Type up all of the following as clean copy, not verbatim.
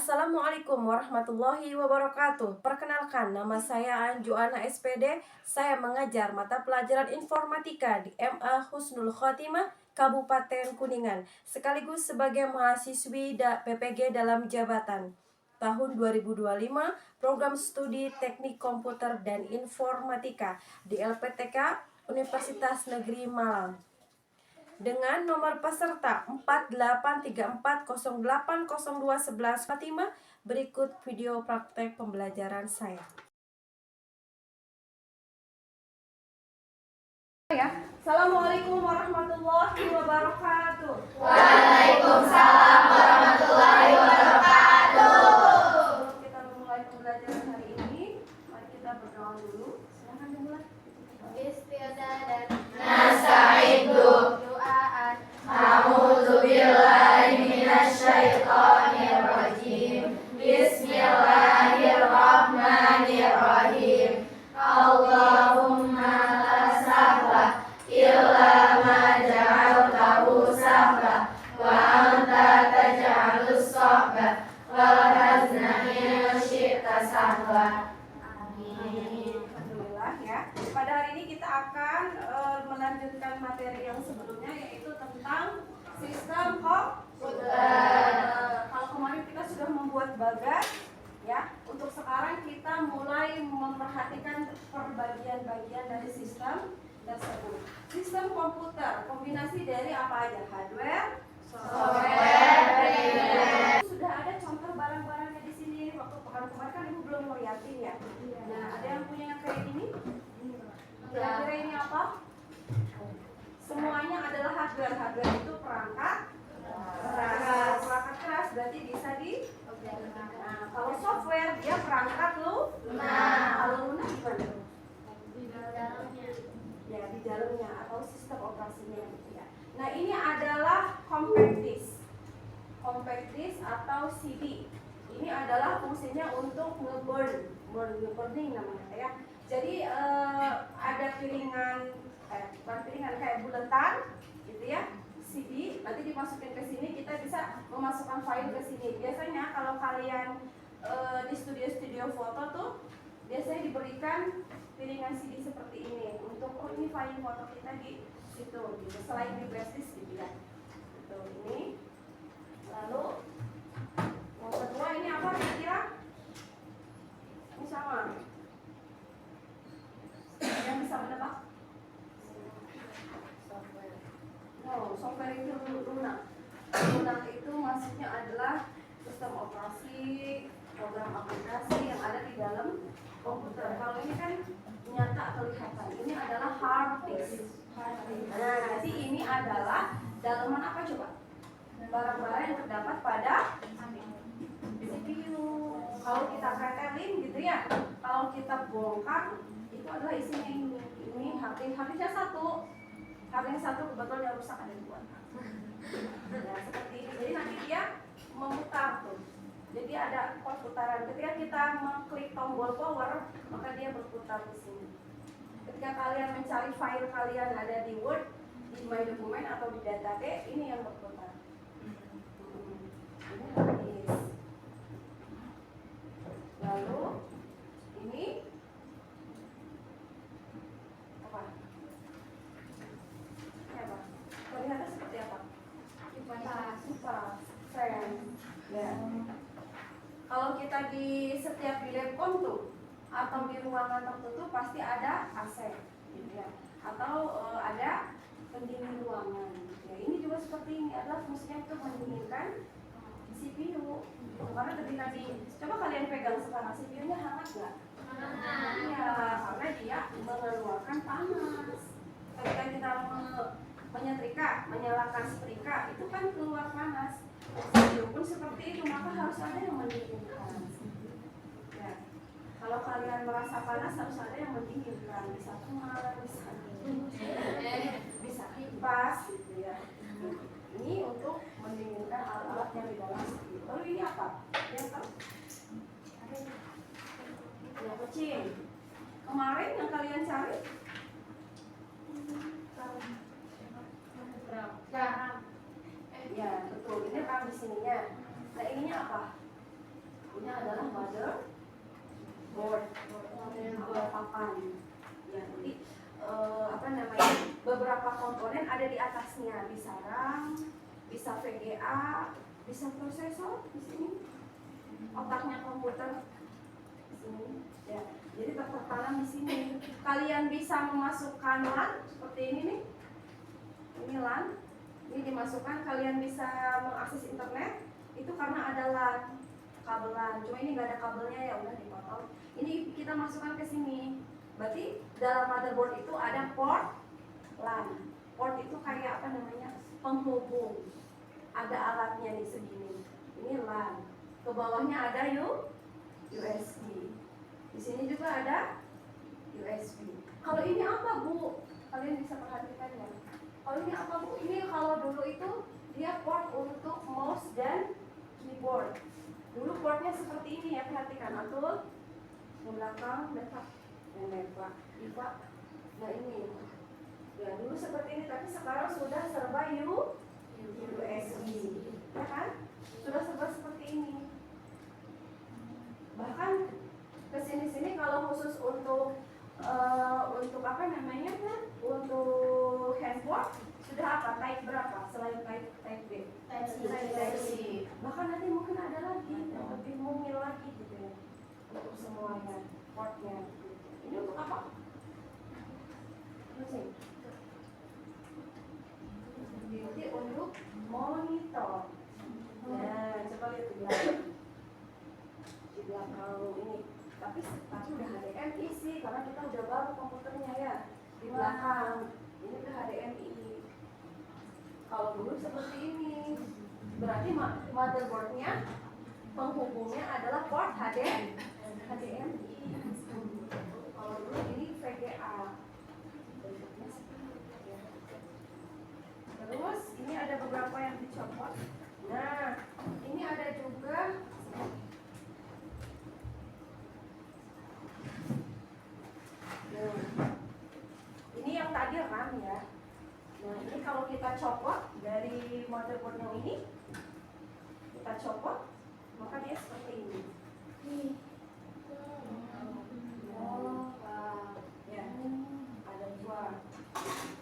Assalamualaikum warahmatullahi wabarakatuh. Perkenalkan, nama saya Anjuana SPD. Saya mengajar mata pelajaran informatika di MA Husnul Khotimah, Kabupaten Kuningan, sekaligus sebagai mahasiswi PPG dalam jabatan. Tahun 2025, program studi Teknik Komputer dan Informatika di LPTK Universitas Negeri Malang. Dengan nomor peserta 4834080211 Fatimah, berikut video praktek pembelajaran saya. Assalamualaikum warahmatullahi wabarakatuh. Waalaikumsalam warahmatullahi wabarakatuh. Sebelum kita memulai pembelajaran hari ini, mari kita berdoa dulu. Silakan dimulai. Bismillah dan Nasta'inu. doaan. A'udzubillahi minasyaitonirrajim. Bismillahirrahmanirrahim. Allahumma la sahla illa ma ja'altahu sahla wa anta taj'alus sahla wal hazna in syi'ta sahla. Amin. Alhamdulillah ya. Pada hari ini kita akan melanjutkan materi yang sebelumnya, yaitu tentang sistem komputer. Kalau kemarin kita sudah membuat bagan, ya. Untuk sekarang kita mulai memperhatikan perbagian-bagian dari sistem tersebut. Sistem komputer kombinasi dari apa aja? Hardware, software, firmware. Sudah ada contoh barang-barangnya di sini. Waktu pekan kemarin kan ibu belum ngeliatin ya. Nah, ada yang punya yang kayak ini? Kira-kira ini apa? Semuanya adalah hardware. Hardware itu perangkat keras. Perangkat keras berarti bisa di. Nah, kalau software dia perangkat lunak. Kalau lunak gimana? Di dalamnya. Ya, di dalamnya atau sistem operasinya gitu ya. Nah, ini adalah compact disk. Compact disk atau CD. Ini adalah fungsinya untuk burning namanya ya. Jadi ada piringan bukan piringan, kayak buletan gitu ya. CD nanti dimasukin ke sini, kita bisa memasukkan file ke sini. Biasanya kalau kalian di studio foto tuh biasanya diberikan piringan CD seperti ini untuk ini file foto kita di situ gitu. Selain di flash disk gitu ya. Itu ini. Lalu yang kedua ini apa kira-kira? Ini sama. Yang bisa menebak? Software itu lunak. Lunak itu maksudnya adalah sistem operasi, program aplikasi yang ada di dalam komputer. Kalau ini kan nyata kelihatan. Ini adalah hard disk. Nah, jadi ini adalah dalaman apa coba? Barang-barang yang terdapat pada CPU. Kalau kita pretelin gitu ya. Kalau kita bongkar, itu adalah isinya ini. Ini harddisknya satu. Harddisk satu kebetulan yang rusak ada dua. Ya, seperti ini. Jadi nanti dia memutar tuh. Jadi ada perputaran. Ketika kita mengklik tombol power, maka dia berputar di sini. Ketika kalian mencari file kalian ada di Word, di My Document atau di database, ini yang berputar. Ini harddisk. Lalu ini apa? Ini apa? Terlihatnya seperti apa? Kipas, fan. Ya. Kalau kita di setiap di labcom tuh atau di ruangan tertutup pasti ada AC, gitu ya. Atau ada pendingin ruangan. Ya, ini juga seperti ini, adalah fungsinya untuk mendinginkan CPU. Karena ketika coba kalian pegang sekarang, CPU-nya hangat nggak? Hangat. Iya, karena dia mengeluarkan panas. Ketika kita menyetrika, menyalakan setrika, itu kan keluar panas. CPU pun seperti itu, maka harus ada yang mendinginkan. Ya. Kalau kalian merasa panas, harus ada yang mendinginkan. Bisa kumal, bisa kipas, gitu ya. Ini untuk mendinginkan alat-alat yang di dalam CPU. Lalu ini apa? Yang kecil. Kemarin yang kalian cari? Garam. Ya, betul. Ini RAM di sininya. Nah, ininya apa? motherboard, atau papan. Ya, jadi beberapa komponen ada di atasnya, bisa RAM, bisa VGA, bisa prosesor di sini, otaknya komputer di sini. Ya, jadi tertanam di sini. Kalian bisa memasukkan LAN seperti ini nih. Ini LAN, ini dimasukkan. Kalian bisa mengakses internet itu karena ada LAN, kabel LAN. Cuma ini nggak ada kabelnya, ya udah dipotong. Ini kita masukkan ke sini. Berarti dalam motherboard itu ada port LAN. Port itu kayak apa namanya? Penghubung. Ada alatnya nih segini. Ini LAN. Ke bawahnya ada USB. Di sini juga ada USB. Kalau ini apa, Bu? Kalian bisa perhatikan ya. Kalau ini apa, Bu? Ini kalau dulu itu dia port untuk mouse dan keyboard. Dulu portnya seperti ini ya, perhatikan. Atul, di belakang, dekat, dan lewat. Iva. Nah ini. Ya dulu seperti ini, tapi sekarang sudah serba USB. Ya kan? Sudah serba seperti ini. Bahkan kesini-sini kalau khusus untuk apa namanya, untuk handphone sudah apa, type berapa selain type B? Type C. Bahkan nanti mungkin ada lagi yang lebih mungil lagi gitu ya, untuk semuanya portnya. Ini untuk apa? Jadi untuk monitor. Nah, coba lihat di belakang. Di belakang ini. Tapi udah HDMI sih, karena kita udah baru komputernya ya. Di belakang ini udah HDMI. Kalau dulu seperti ini, berarti motherboardnya, penghubungnya adalah port HDMI. Kalau dulu ini VGA. Terus ini ada beberapa yang dicopot. Nah, ini ada juga. Ini yang tadi RAM ya. Nah ini kalau kita copot dari motherboard yang ini, kita copot, maka dia seperti ini. Oh, ya, ada dua.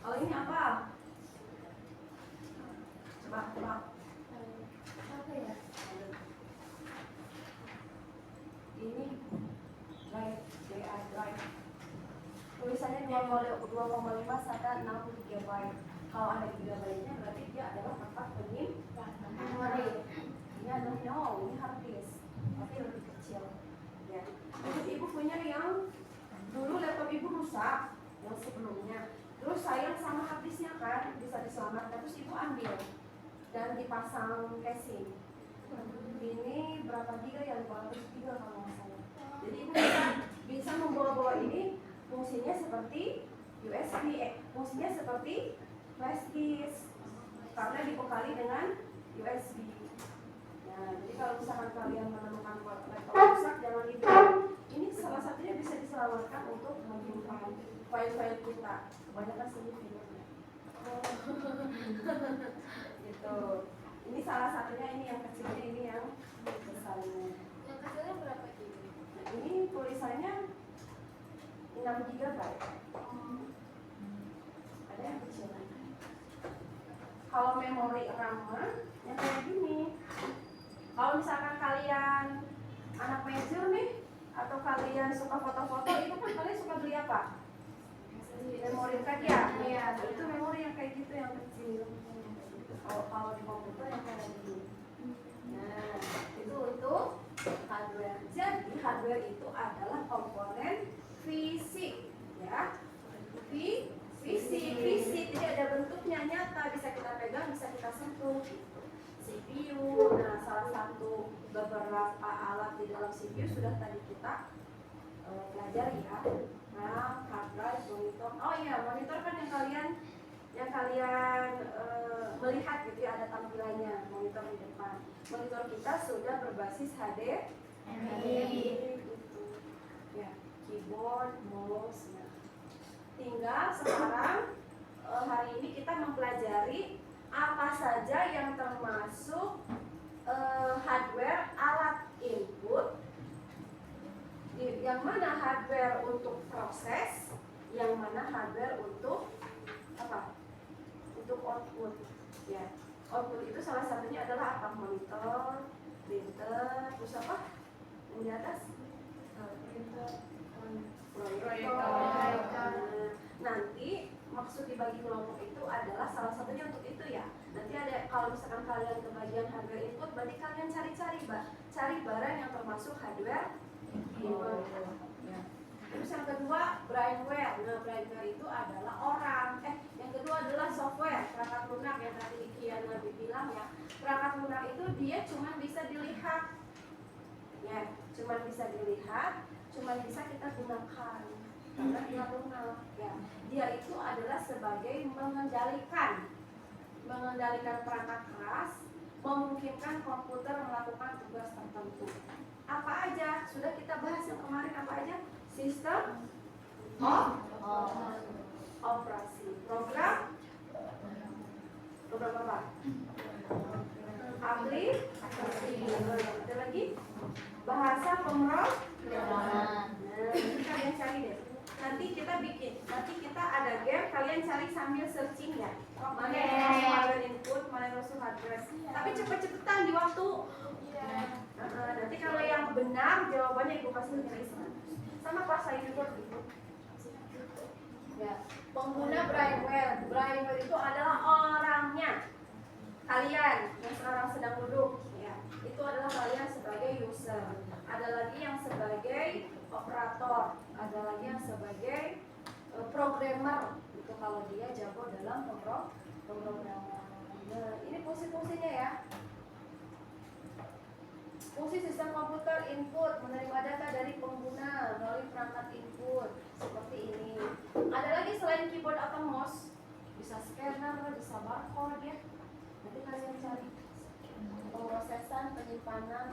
Kalau ini apa? Coba. Apa ya? Ini drive, drive. Tulisannya 2,5 sampai 60 GB. Kalau ada GB-nya berarti dia adalah tempat penyimpanan memori. Ini adalah ini hard disk, tapi lebih kecil. Ya. Terus ibu punya yang dulu laptop ibu rusak, yang sebelumnya. Terus sayang sama hard disknya kan, bisa diselamatkan. Terus ibu ambil dan dipasang casing. Ini berapa giga ya? 500 giga kalau nggak salah. Jadi ibu bisa membawa ini. Fungsinya seperti USB, fungsinya seperti flash disk karena dibekali dengan USB. Nah, jadi kalau misalkan kalian menemukan laptop rusak, jangan dibuang. Ini salah satunya bisa diselamatkan untuk menyimpan file-file kita. Kebanyakan sini filmnya. Gitu. Ini salah satunya, ini yang kecilnya, ini yang besarnya. Yang kecilnya berapa GB? Ini tulisannya 6 GB. Ada yang kecil. Kalau memori RAM yang kayak gini. Kalau misalkan kalian anak major nih, atau kalian suka foto-foto, itu kan kalian suka beli apa? Memori card ya? Iya. Itu memori yang kayak gitu, yang kecil. Kalau di komputer yang kayak gini. Nah, itu untuk hardware. Jadi hardware itu adalah komponen fisik, ya. Fisik, jadi ada bentuknya nyata, bisa kita pegang, bisa kita sentuh. CPU, nah salah satu beberapa alat di dalam CPU sudah tadi kita pelajari ya. RAM, hard drive, monitor. Oh iya, monitor kan yang kalian melihat gitu ya, ada tampilannya monitor di depan. Monitor kita sudah berbasis HDMI. Ya, keyboard, mouse. Nah, tinggal sekarang hari ini kita mempelajari apa saja yang termasuk hardware alat input adalah apa? Monitor, printer, terus apa? Yang di atas? Proyektor. Nanti maksud dibagi kelompok itu adalah salah satunya untuk itu ya. Nanti ada, kalau misalkan kalian ke bagian hardware input, berarti kalian cari barang yang termasuk hardware input. Terus yang kedua brainware. Nah, brainware itu adalah orang. Yang kedua adalah software, perangkat lunak yang tadi Kian Nabi bilang ya. Perangkat lunak itu dia cuma bisa dilihat. Ya, cuma bisa dilihat, cuma bisa kita gunakan. Karena dia lunak ya. Dia itu adalah sebagai mengendalikan perangkat keras, memungkinkan komputer melakukan tugas tertentu. Apa aja? Sudah kita bahas yang kemarin apa aja? Sistem operasi, program apa? Aplikasi. Ada lagi? Bahasa pemrograman. Nah, ini kalian cari deh. Nanti kita ada game, kalian cari sambil searching ya. Mana yang masuk hardware input, mana yang masuk hardware. Tapi cepet-cepetan di waktu. Nanti kalau yang benar jawabannya ibu kasih tulisan. Sama pas saya juga gitu. Ya, pengguna brainware. Brainware itu adalah orangnya. Kalian yang sekarang sedang duduk, ya, itu adalah kalian sebagai user. Ada lagi yang sebagai operator, ada lagi yang sebagai programmer. Itu kalau dia jago dalam pemrograman. Nah, ini fungsi-fungsinya ya. Fungsi sistem komputer input, menerima data dari pengguna melalui perangkat input seperti ini. Ada lagi selain keyboard atau mouse, bisa scanner, bisa barcode ya. Nanti kalian cari. Pemrosesan, penyimpanan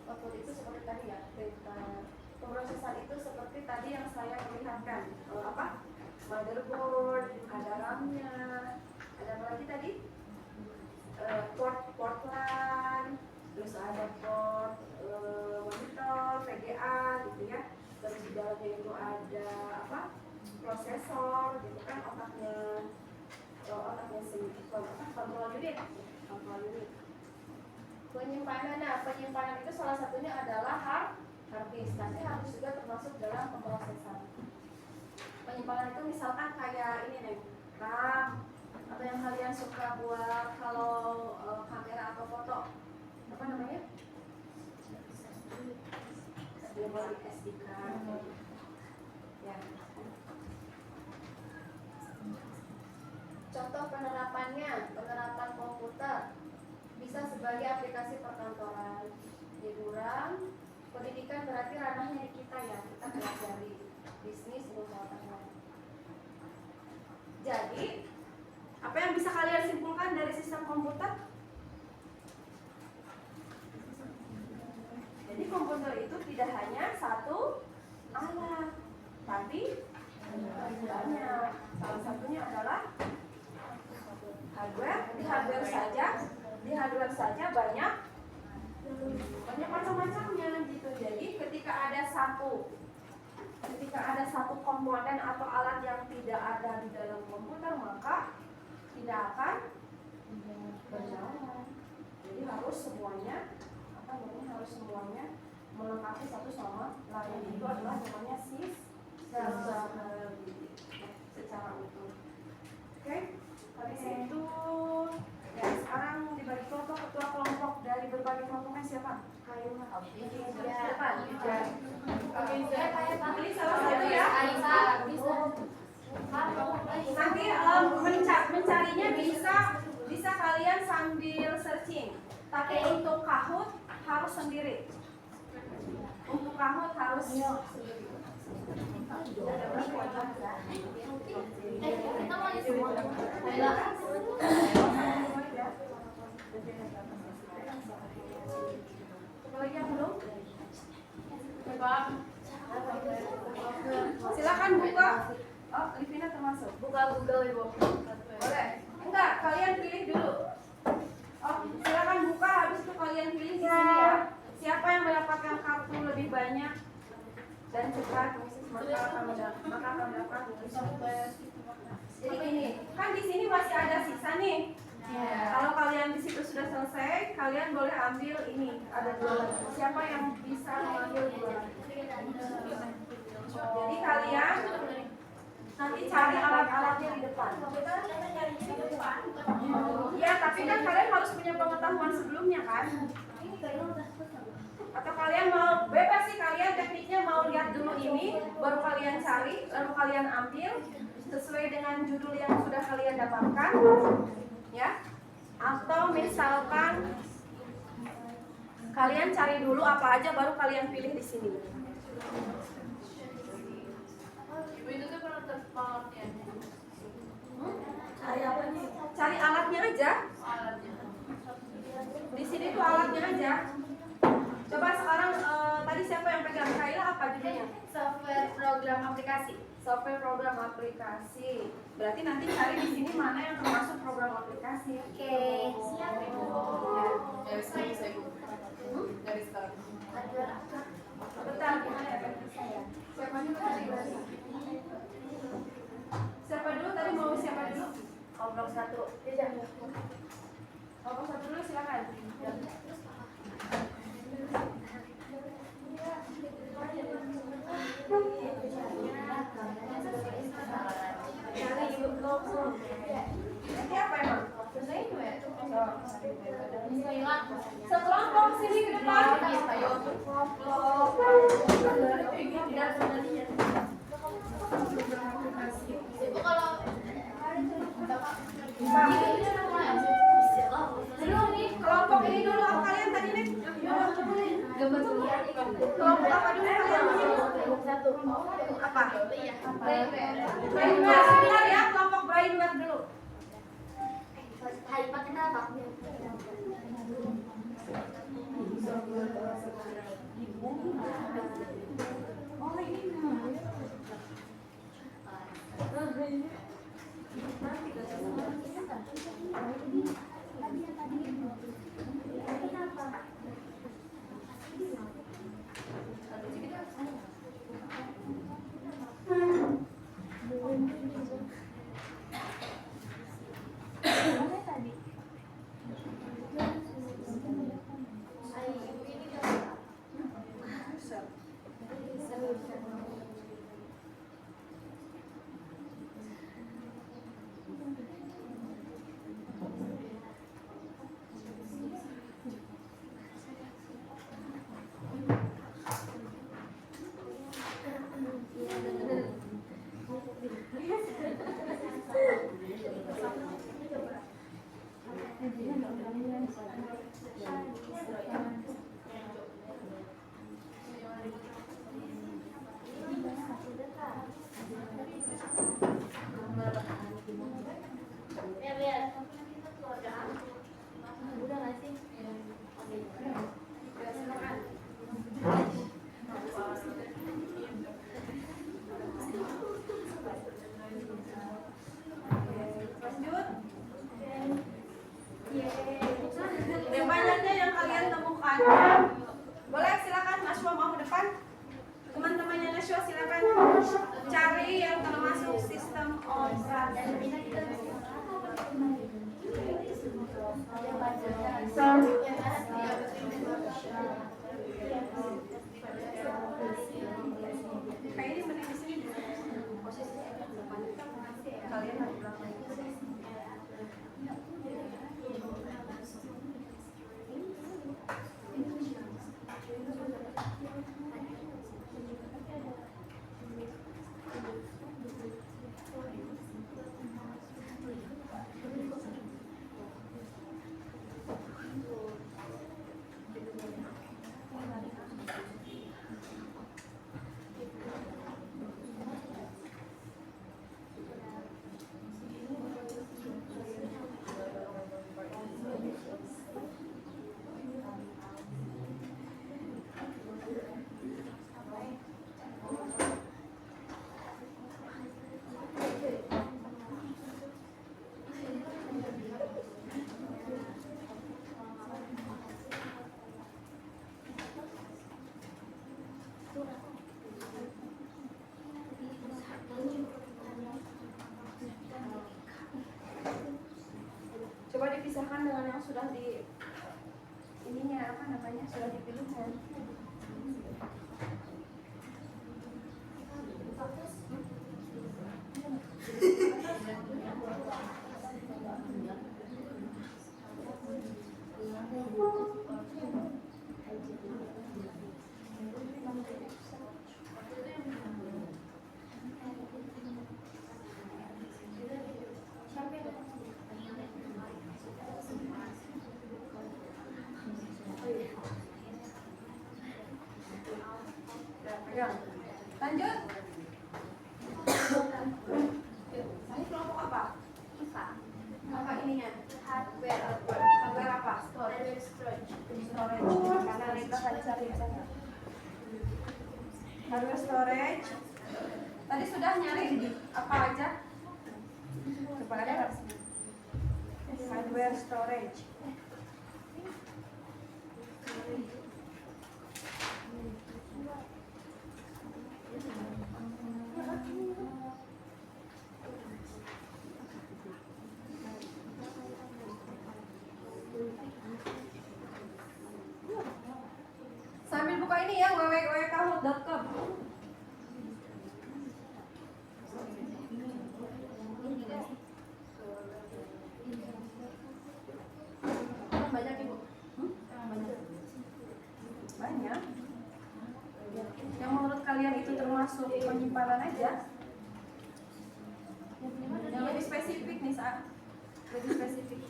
output itu seperti tadi ya, data. Pemrosesan itu seperti tadi yang saya perlihatkan. Apa? Motherboard, ada RAM-nya, ada apa lagi tadi? Port LAN, terus ada port monitor, VGA gitu ya. Terus di dalamnya itu ada apa? Prosesor gitu kan, otaknya kontrol unit. Penyimpanan itu salah satunya adalah hard disk. Nanti harus juga termasuk dalam pemrosesan. Penyimpanan itu misalkan kayak ini nih, RAM, atau yang kalian suka buat kalau kamera atau foto, apa namanya? SD card. Ya. Contoh penerapan komputer bisa sebagai aplikasi perkantoran, hiburan, pendidikan berarti ranahnya di kita ya, kita pelajari bisnis, ilmu pengetahuan. Jadi apa yang bisa kalian simpulkan dari sistem komputer? Jadi komputer itu tidak hanya satu alat, tapi banyak. Salah satunya adalah hardware. Di hardware saja banyak macam-macamnya gitu. Jadi ketika ada satu komponen atau alat yang tidak ada di dalam komputer, maka tidak akan berjalan. Jadi harus semuanya melengkapi satu sama lain. Itu adalah namanya sistem secara utuh. Oke, habis itu ya sekarang dibagi kelompok. Ketua kelompok dari berbagai kelompoknya siapa? Siapa? Pilih salah satu ya. Nanti mencarinya bisa kalian sambil searching. Tapi untuk Kahoot harus sendiri. Untuk Kahoot harus sendiri. Kita mau semua. Lagi yang belum? Silakan buka. Oh, Livina termasuk. Buka Google Ibu. Boleh? Enggak, kalian pilih dulu. Oh, silakan buka, habis itu kalian pilih di sini ya. Siapa yang mendapatkan kartu lebih banyak dan cepat, maka akan mendapatkan. Jadi ini, kan di sini masih ada sisa nih. Kalau kalian di situ sudah selesai, kalian boleh ambil ini. Ada 2 lagi. Siapa yang bisa mengambil 2 lagi? Jadi kalian nanti cari alat-alatnya di depan. Ya, tapi kan kalian harus punya pengetahuan sebelumnya kan? Atau kalian mau bebas sih, kalian tekniknya mau lihat dulu ini, baru kalian cari, lalu kalian ambil sesuai dengan judul yang sudah kalian dapatkan, ya. Atau misalkan kalian cari dulu apa aja, baru kalian pilih di sini. Cari apa nih? Cari alatnya aja. Di sini tuh alatnya aja. Coba sekarang tadi siapa yang pegang? Kaila apa judulnya? Software program aplikasi. Software program aplikasi. Berarti nanti cari di sini mana yang termasuk program aplikasi. Oke, siap Ibu. Dari sekarang. Bentar. Siapa dulu tadi? Siapa dulu tadi mau siapa dulu? Obrol 1. Kelompok 1 dulu silakan. Ini apa emang? Sekelompok sini ke depan. Ibu kalau Kelompok ini dulu apa kalian tadi nih? Kelompok apa dulu kalian? Apa? Brainware. Sebentar ya, kelompok brainware dulu. Banyaknya yang kalian temukan. Boleh silakan Nashwa mau ke depan. Teman-temannya Nashwa silakan cari yang termasuk sistem operasi. Kayak ini mending di sini posisinya di depan. Kalian harus belakang. sudah di ininya apa namanya, sudah dipilihkan. Ya. Lanjut. Ini kelompok apa? Apa ininya? Hardware. Hardware apa? Hardware storage. Storage. Karena kita tadi cari di sana. Hardware storage. Tadi sudah nyari apa aja? Coba ada nggak? Hardware storage. Sambil buka ini ya, www.kahoot.com. Banyak ibu. Banyak. Yang menurut kalian itu termasuk penyimpanan aja. Yang lebih spesifik nih saat lebih spesifik.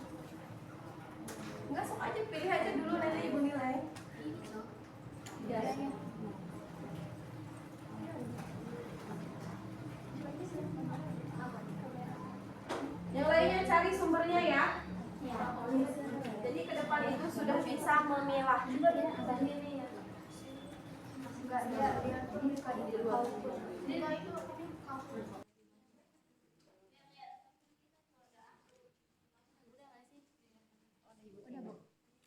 Enggak, sok aja pilih aja dulu, nanti ibu nilai. Ya. Yang lainnya cari sumbernya ya. Jadi ke depan itu sudah bisa memilah. Enggak, dia ini kan di luar.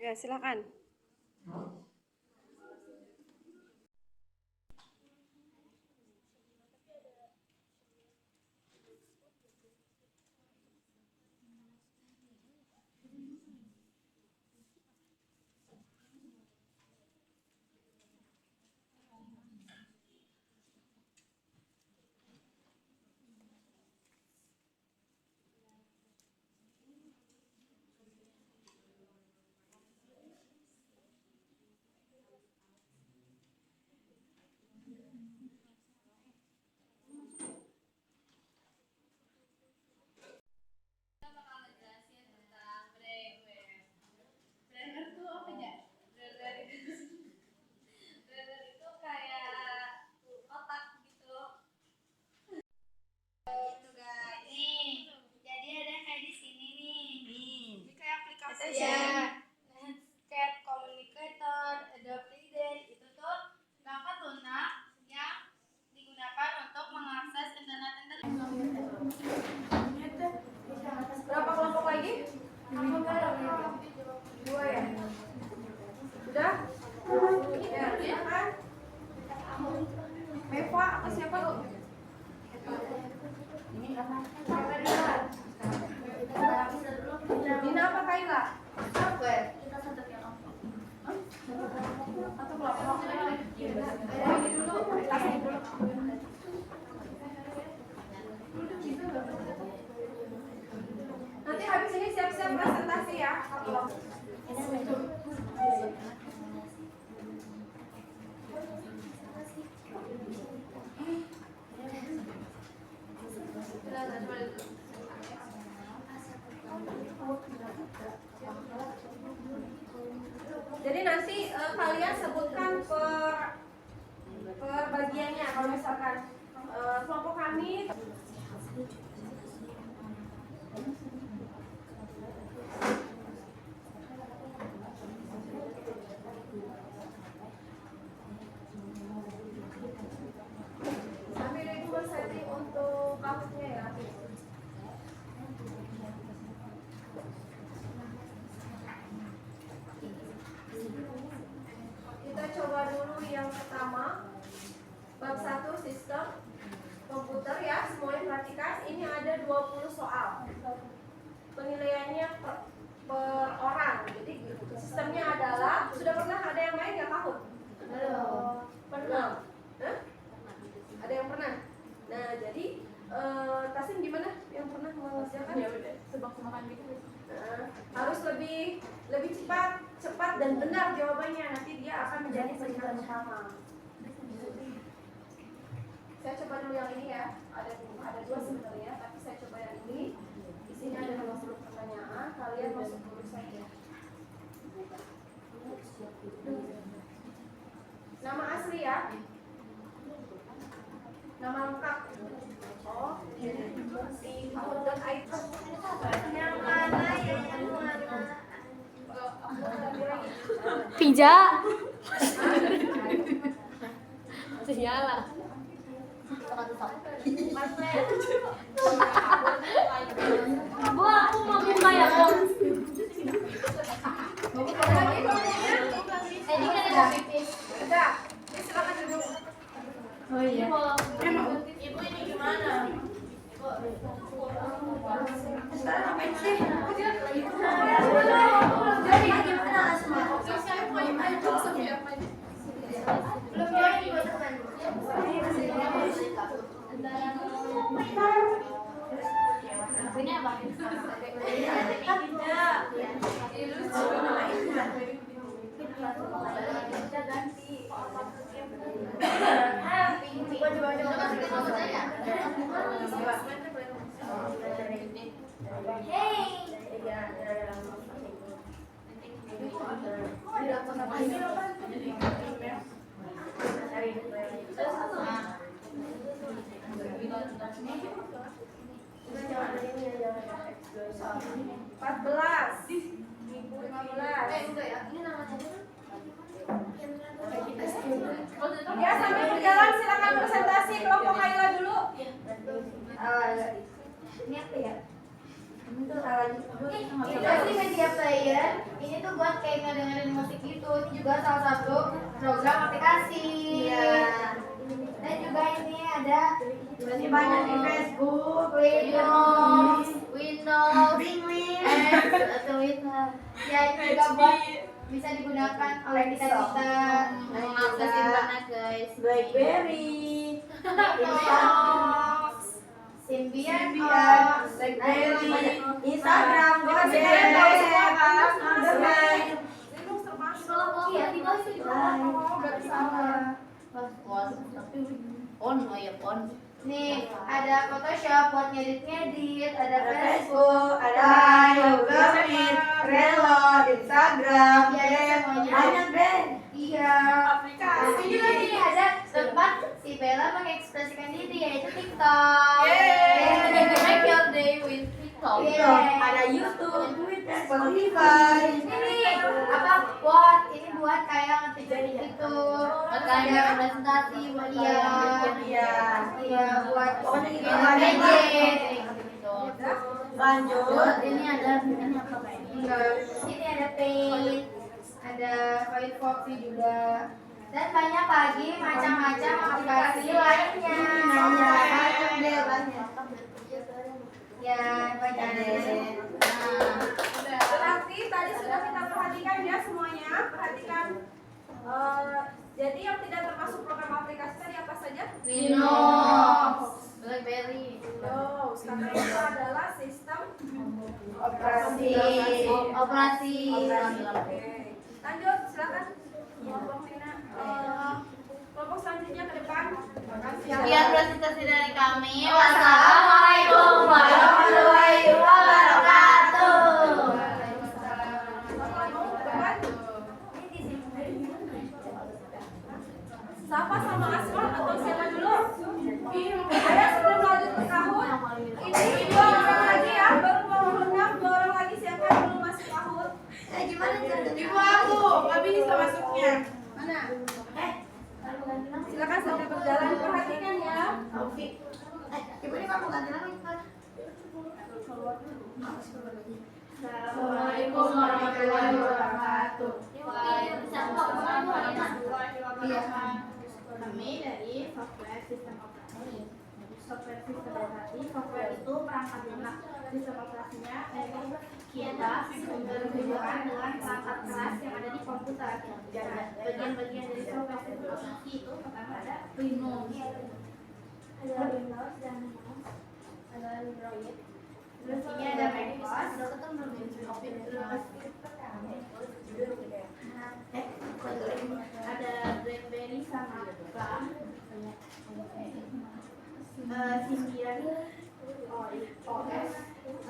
Ya, silakan. Ya, chat communicator, Adobe Reader itu tuh perangkat lunak yang digunakan untuk mengakses internet. Berapa kelompok lagi? Dua ya. Sudah? Ya, silakan. Meva atau siapa lu? Ini apa? Dina apa Kaila? Software. Atau kelompok? Ini dulu, tasnya dulu. Nanti habis ini siap-siap presentasi ya. Jadi nanti kalian sebutkan per bagiannya. Kalau misalkan kelompok kami sambil ibu setting untuk kasusnya ya. Kita coba dulu yang pertama, bab 1 sistem komputer ya, semuanya perhatikan. Ini ada 20 soal. Penilaiannya per orang. Jadi sistemnya adalah, sudah pernah ada yang main nggak Kahoot? Belum. Pernah. Hah? Ada yang pernah? Nah, jadi Tasim gimana yang pernah mengerjakan? Ya udah, sebak-sebakan gitu. Harus lebih cepat dan benar jawabannya. Nanti dia akan menjadi peringkat utama. Saya coba dulu yang ini ya. Ada dua sebenarnya, tapi saya coba yang ini. Isinya ada 50 pertanyaan. Kalian masuk dulu saja. Nama asli ya. Nama lengkap. Oh, si Kahoot.id. Yang mana ya? Yang mana? Pija. Siala. Bu, aku mau buka ya, Bu. Ini kan ada pipis. Udah, silakan duduk. Oh iya. Ibu ini gimana? Jadi gimana Asma? Belum join juga teman. Ini apa? Ya, sambil berjalan silakan presentasi kelompok Kaila dulu. Ini apa ya? Ini sih media player. Ini tuh buat kayak ngedengerin musik gitu. Ini juga salah satu program aplikasi. Dan juga ini ada Masih banyak di Facebook, Windows, atau Windows. Ya ini juga buat bisa digunakan oleh kita mengakses internet guys. BlackBerry, Symbian, BlackBerry, Instagram, Gojek, iya di bawah itu juga. Nih ada Photoshop buat ngedit, ada Facebook, ada Google Meet, Trello, Instagram, banyak deh. iya. Aplikasi. Ini lagi ada tempat si Bella mengekspresikan diri yaitu TikTok. Make your day with TikTok. Ada YouTube, Twitter, Spotify. Ini apa buat ini buat kayak ngetik gitu. Kayak presentasi buat iya buat gadget. Lanjut. Ini ada apa ini ada Paint, ada Firefox juga. Dan banyak lagi macam-macam aplikasi lainnya. Ya, banyak. Berarti tadi sudah kita perhatikan ya semuanya. Perhatikan. Jadi yang tidak termasuk program aplikasi tadi apa saja? Windows, BlackBerry, Windows. Karena itu adalah sistem operasi. Oke. Lanjut, silakan. Kelompok Nina. Kelompok selanjutnya ke depan. Sekian presentasi dari kami. Wassalamualaikum warahmatullahi wabarakatuh. Siapa sama Asma atau siapa dulu? Ada sebelum lanjut ke Kahoot. Ini dua orang lagi ya, baru 26, dua orang lagi siapa yang belum masuk Kahoot? Gimana caranya? Ibu aku, nggak bisa masuknya. Mana? Silakan sambil berjalan, perhatikan ya. Ibu ini kamu ganti lagi kan? Assalamualaikum warahmatullahi wabarakatuh. Iya. Kami dari software sistem operasi. Software sistem operasi, software itu perangkat lunak. Sistem operasinya kita berhubungan dengan perangkat keras yang ada di komputer. Bagian-bagian dari software informasi itu pertama ada Windows, ada Windows dan ada Android. Terus ini ada macOS, terus ada BlackBerry sama Palm, Symbian OS,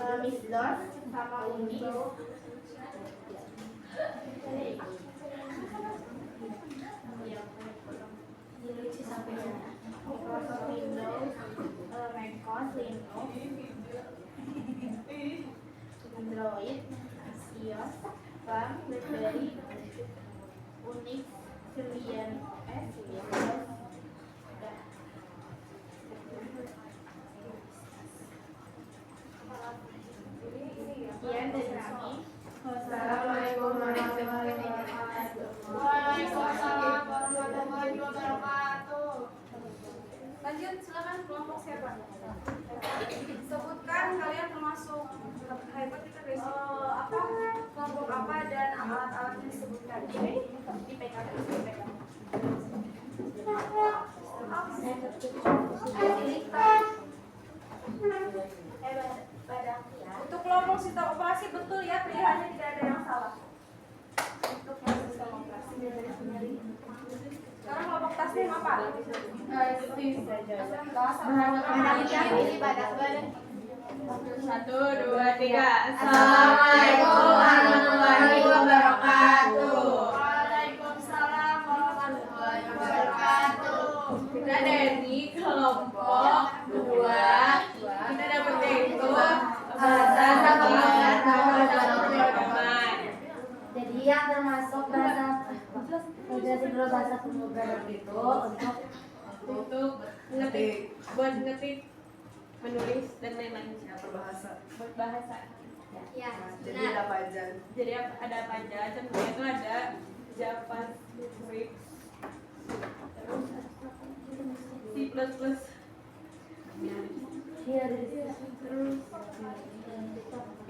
MS-DOS sama Unix. Microsoft Windows, macOS, Linux, Android, iOS, Palm, BlackBerry, Unix, Symbian OS, Windows. Sekian dari kami. Wassalamualaikum warahmatullahi wabarakatuh. Waalaikumsalam warahmatullahi wabarakatuh. Lanjut, silakan kelompok siapa? Sebutkan kalian termasuk hebat kita guys. Apa kelompok apa dan alat-alatnya disebutkan. Ini di PKK. Untuk kelompok sistem operasi betul ya, pilihannya tidak ada yang salah. Untuk kelompok sistem operasi. Sekarang kelompok taslim apa? Satu, dua, tiga. Assalamualaikum warahmatullahi wabarakatuh. Waalaikumsalam warahmatullahi wabarakatuh. Kita dari kelompok 2. Kita dapat yaitu bahasa pemrograman. Jadi yang termasuk bahasa pemrograman itu Untuk ngetik, buat ngetik, menulis dan lain-lain. Berbahasa. Buat bahasa. Ya, Jadi ada apa aja? Jadi ada apa aja? Contohnya itu ada JavaScript, terus C++, terus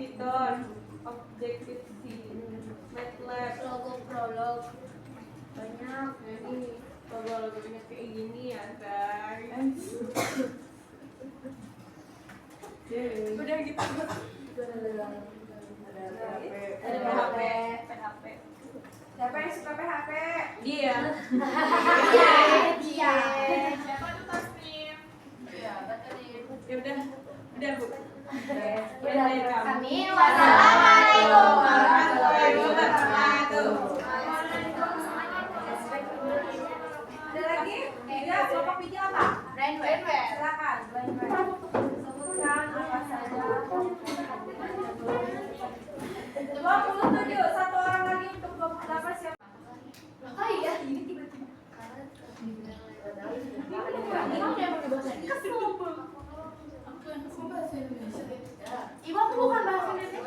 Python, Objective-C, MATLAB, prolog banyak. Jadi logo-logonya kayak gini ya guys. Udah gitu. Ada PHP. Siapa yang suka PHP? Dia. Iya. Siapa tuh Tasnim? Ya udah Bu. kami. Wassalamualaikum warahmatullahi wabarakatuh. Ada lagi? Ya, kelompok pijak apa? Rainware. Silakan, sebutkan apa saja. 27, satu orang lagi untuk 28 siapa? Iya, ini tiba-tiba. Ibu aku bukan bahasa Indonesia.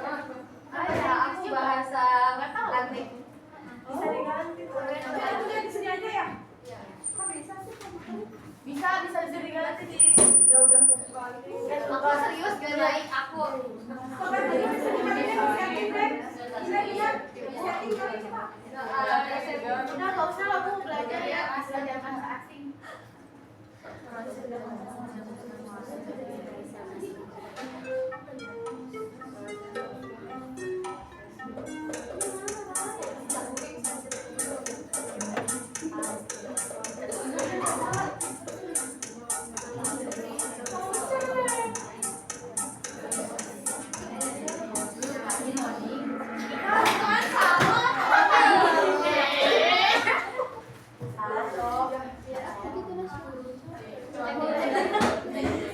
Ada, aku bahasa Latin. Bisa diganti. Itu dia di sini aja ya? Kok bisa sih? Bisa diganti di Ya udah buka ini. Aku serius gak naik aku. Kok kan tadi bisa diganti? Iya. Udah gak usah aku belajar ya, belajar bahasa asing.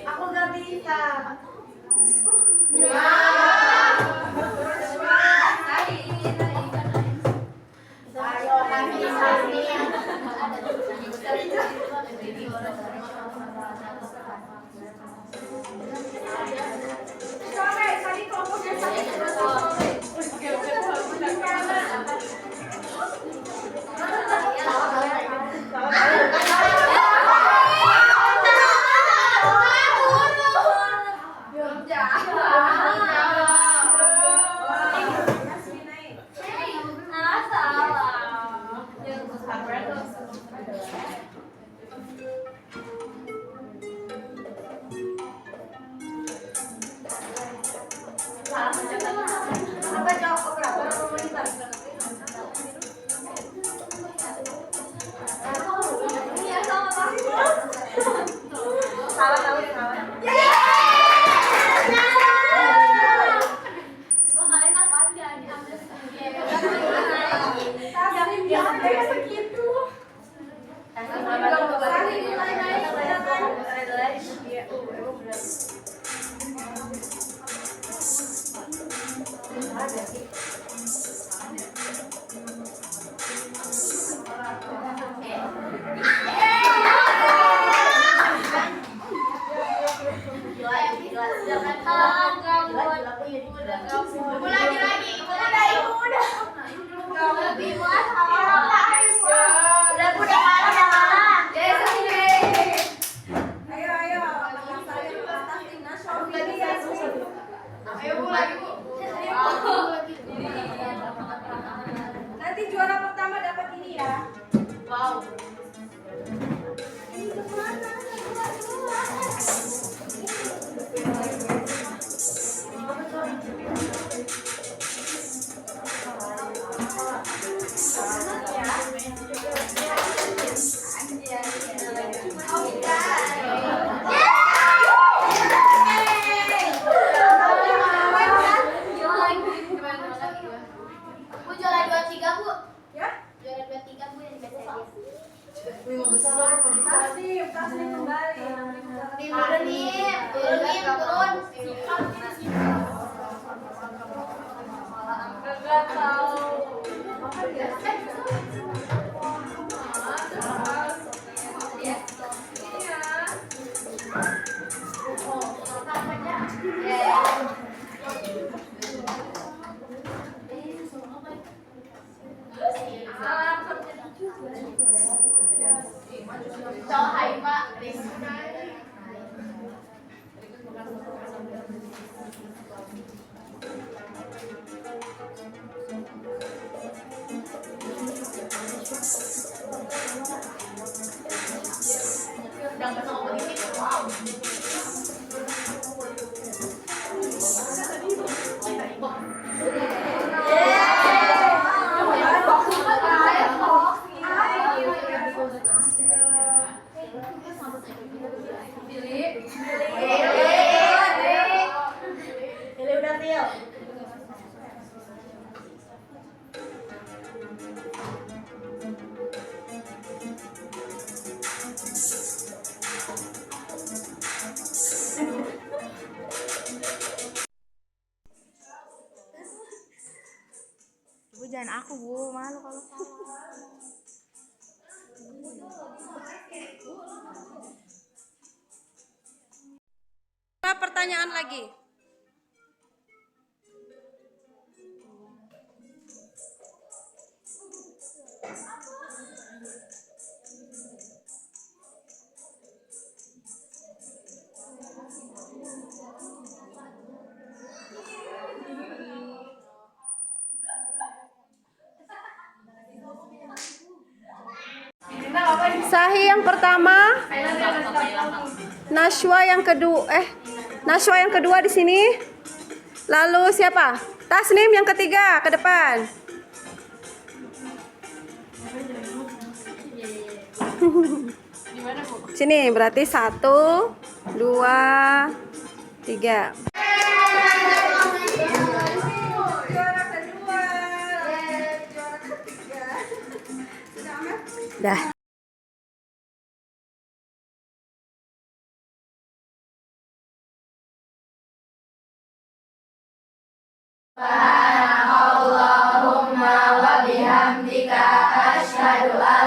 Aku gak bisa. Ayo administrasi. Sampai tadi kelompoknya satu. Taslim kembali. Turun nih, turun. Enggak tahu. Cowok hai Pak. Sedang bersama politik. Wow. Bu jangan aku bu, malu kalau salah. Pertanyaan lagi. Sahi yang pertama, Nashwa yang kedua, Nashwa yang kedua di sini. Lalu siapa? Tasnim yang ketiga ke depan. Sini berarti 1, 2, 3. Juara kedua, juara ketiga. Sudah amat? Dah. Allahumma wa bihamdika asyhadu an